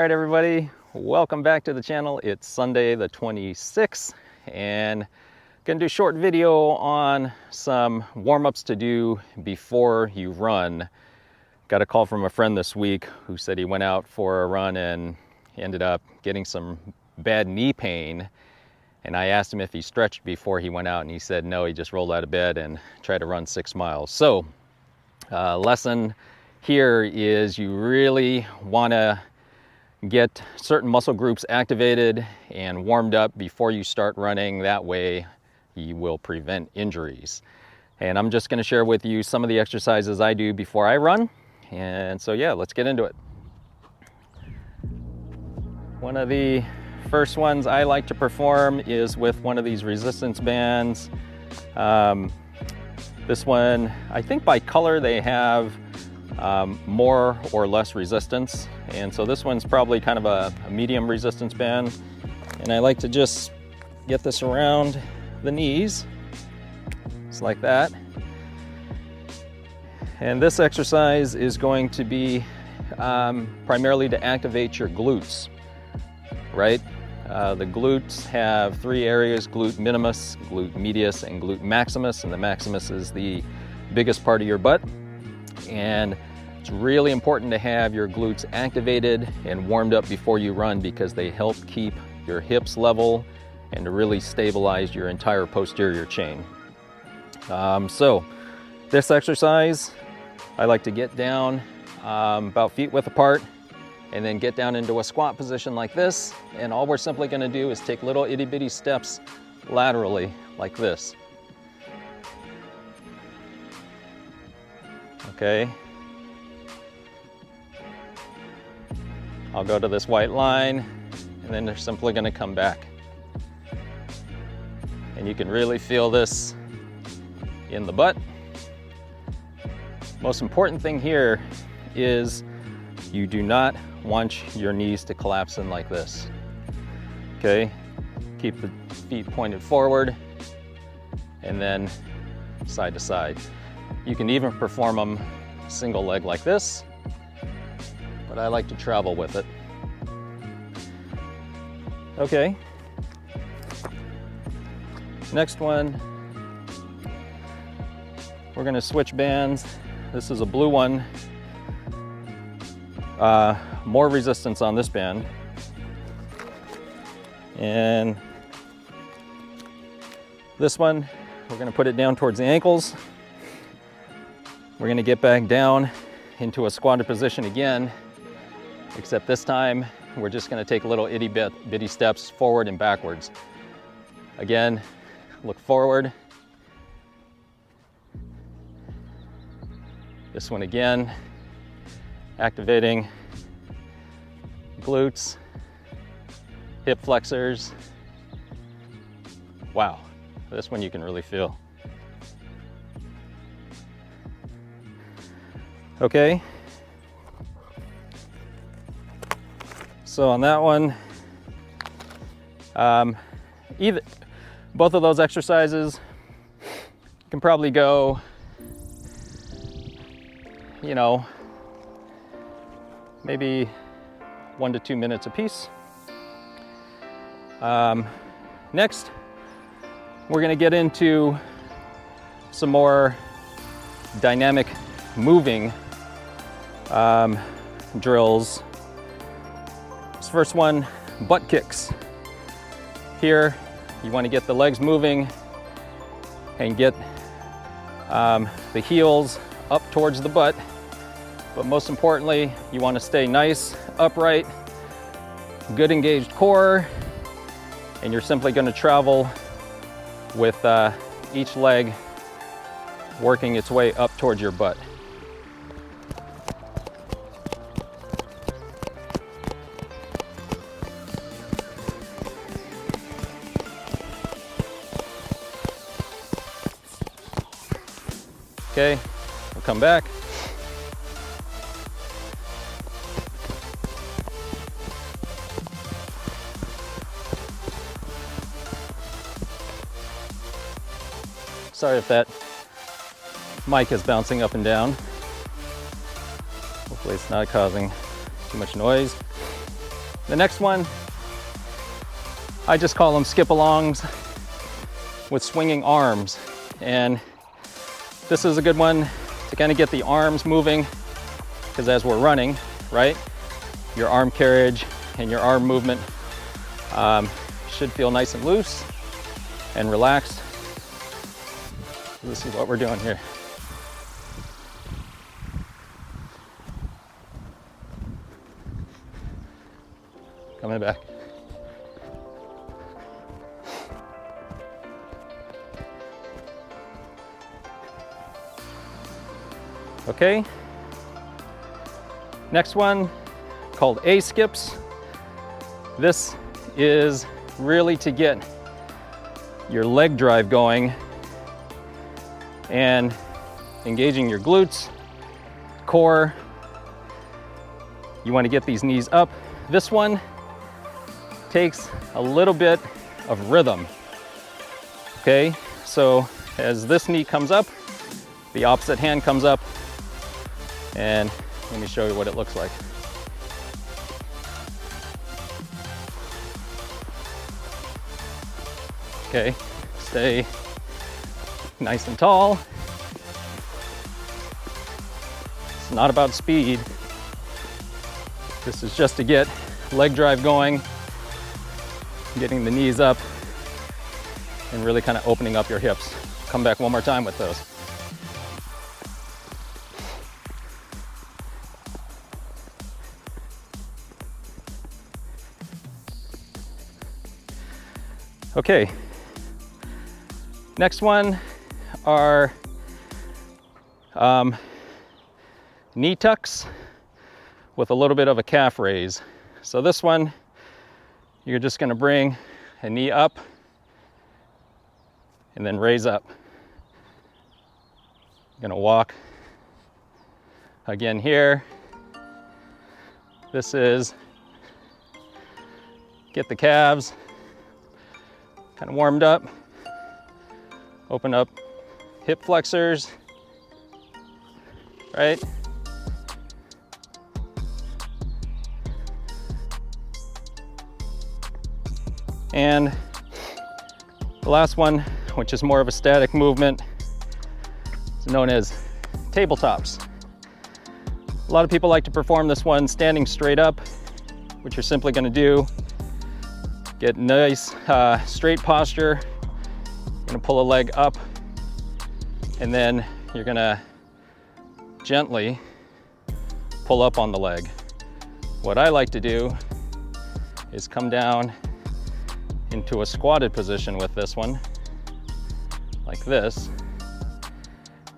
right, everybody, welcome back to the channel. It's Sunday the 26th and gonna do a short video on some warm-ups to do before you run. Got a call from a friend this week who said he went out for a run and he ended up getting some bad knee pain, and I asked him if he stretched before he went out, and he said no, he just rolled out of bed and tried to run 6 miles. So lesson here is you really want to get certain muscle groups activated and warmed up before you start running. That way you will prevent injuries. And I'm just going to share with you some of the exercises I do before I run. And so yeah, let's get into it. One of the first ones I like to perform is with one of these resistance bands. This one, I think by color they have more or less resistance, and so this one's probably kind of a medium resistance band, and I like to just get this around the knees, just like that. And this exercise is going to be primarily to activate your glutes, right? The glutes have 3 areas: glute minimus, glute medius, and glute maximus, and the maximus is the biggest part of your butt. And it's really important to have your glutes activated and warmed up before you run, because they help keep your hips level and to really stabilize your entire posterior chain. So this exercise, I like to get down about feet width apart and then get down into a squat position like this. And all we're simply going to do is take little itty bitty steps laterally like this. Okay. I'll go to this white line, and then they're simply going to come back. And you can really feel this in the butt. Most important thing here is you do not want your knees to collapse in like this. Okay? Keep the feet pointed forward and then side to side. You can even perform them single leg like this, but I like to travel with it. Okay. Next one, we're going to switch bands. This is a blue one. More resistance on this band. And this one, we're going to put it down towards the ankles. We're going to get back down into a squatted position again, except this time we're just going to take little itty bitty steps forward and backwards. Again, look forward. This one again, activating glutes, hip flexors. Wow, this one you can really feel. Okay, so on that one, both of those exercises can probably go, you know, maybe 1 to 2 minutes a piece. Next, we're going to get into some more dynamic moving drills. This first one, butt kicks. Here, you want to get the legs moving and get the heels up towards the butt. But most importantly, you want to stay nice, upright, good engaged core, and you're simply going to travel with each leg working its way up towards your butt. Okay, we'll come back. Sorry if that mic is bouncing up and down. Hopefully it's not causing too much noise. The next one, I just call them skip-alongs with swinging arms. And this is a good one to kind of get the arms moving, because as we're running, right, your arm carriage and your arm movement should feel nice and loose and relaxed. This is what we're doing here. Coming back. Okay. Next one, called A skips. This is really to get your leg drive going and engaging your glutes, core. You want to get these knees up. This one takes a little bit of rhythm. Okay, so as this knee comes up, the opposite hand comes up, and let me show you what it looks like. Okay, stay nice and tall. It's not about speed. This is just to get leg drive going, getting the knees up, and really kind of opening up your hips. Come back one more time with those. Okay, next one are knee tucks with a little bit of a calf raise. So this one, you're just going to bring a knee up and then raise up. You're going to walk again here. This is get the calves kind of warmed up, open up hip flexors, right? And the last one, which is more of a static movement, is known as tabletops. A lot of people like to perform this one standing straight up, which you're simply going to do. Get nice straight posture. You're going to pull a leg up, and then you're going to gently pull up on the leg. What I like to do is come down into a squatted position with this one, like this,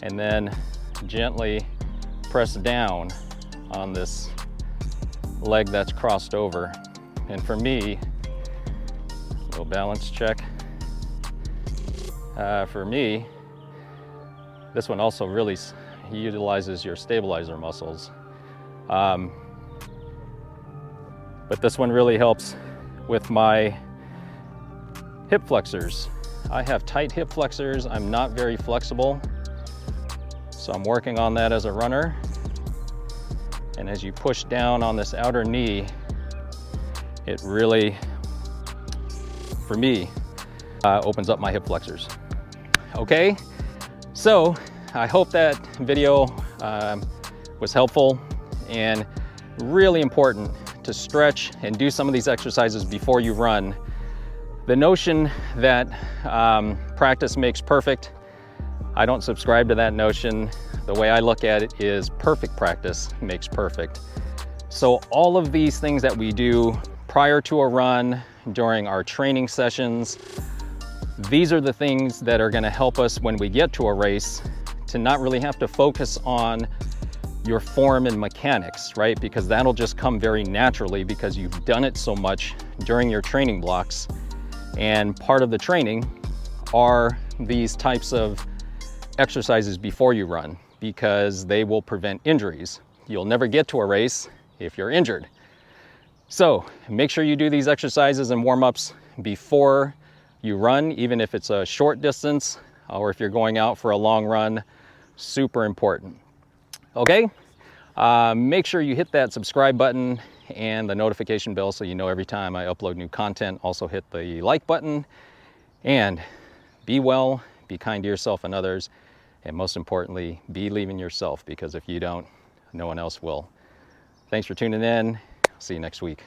and then gently press down on this leg that's crossed over. And for me, little balance check. For me, this one also really utilizes your stabilizer muscles. But this one really helps with my hip flexors. I have tight hip flexors. I'm not very flexible, so I'm working on that as a runner. And as you push down on this outer knee, it really, for me, opens up my hip flexors. Okay, so I hope that video was helpful, and really important to stretch and do some of these exercises before you run. The notion that practice makes perfect, I don't subscribe to that notion. The way I look at it is perfect practice makes perfect. So all of these things that we do prior to a run, during our training sessions, these are the things that are going to help us when we get to a race to not really have to focus on your form and mechanics, right? Because that'll just come very naturally because you've done it so much during your training blocks. And part of the training are these types of exercises before you run, because they will prevent injuries. You'll never get to a race if you're injured. So make sure you do these exercises and warm-ups before you run, even if it's a short distance or if you're going out for a long run. Super important. Okay, make sure you hit that subscribe button and the notification bell so you know every time I upload new content. Also hit the like button, and be well, be kind to yourself and others, and most importantly, believe in yourself, because if you don't, no one else will. Thanks for tuning in. See you next week.